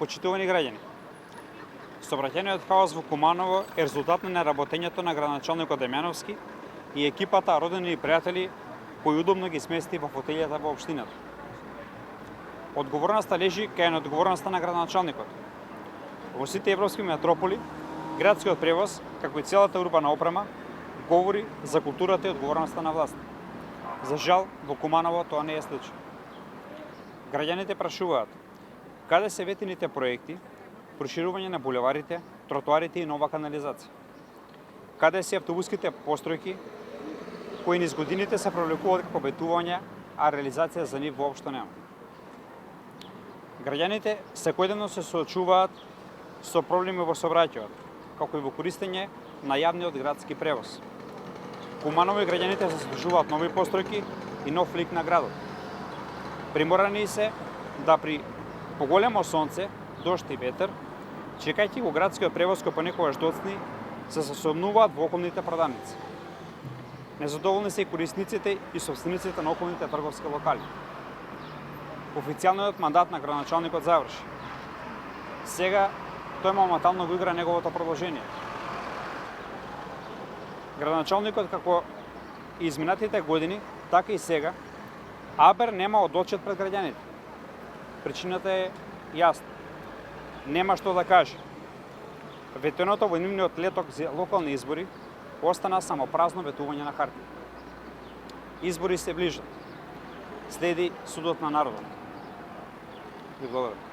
Почитувани граѓани, сообраќајниот хаос во Куманово е резултат на неработењето на градоначалникот Демјановски и екипата родени и пријатели кои удобно ги смести во фотелјата во општината. Одговорноста лежи кај неодговорноста на градоначалникот. Во сите европски метрополи, градскиот превоз, како и целата урбана опрема, говори за културата и одговорноста на власт. За жал, во Куманово тоа не е случај. Граѓаните прашуваат каде се ветените проекти, проширување на булеварите, тротоарите и нова канализација? Каде се автобуските постројки кои низ годините се провлекуваат како обетувања, а реализација за нив воопшто нема? Граѓаните секојдневно се соочуваат со проблеми во сообраќајот, како и во користење на јавниот градски превоз. Куманово и граѓаните заслужуваат нови постројки и нов лик на градот. Приморани се да при поголемо сонце, дожд и ветер, чекајќи го градскиот превоз кој понекогаш доцни, се засомнуваат во околните продавници. Незадоволни се и корисниците и собствениците на околните трговски локали. Официјалниот мандат на градоначалникот заврши. Сега тој моментално го игра неговото продолжение. Градоначалникот, како и изминатите години, така и сега, абер нема одочет пред граѓаните. Причината е јасна. Нема што да каже. Ветеното во нивниот леток за локални избори остана само празно ветување на хартија. Избори се ближат. Следи судот на народот. Ви благодарам.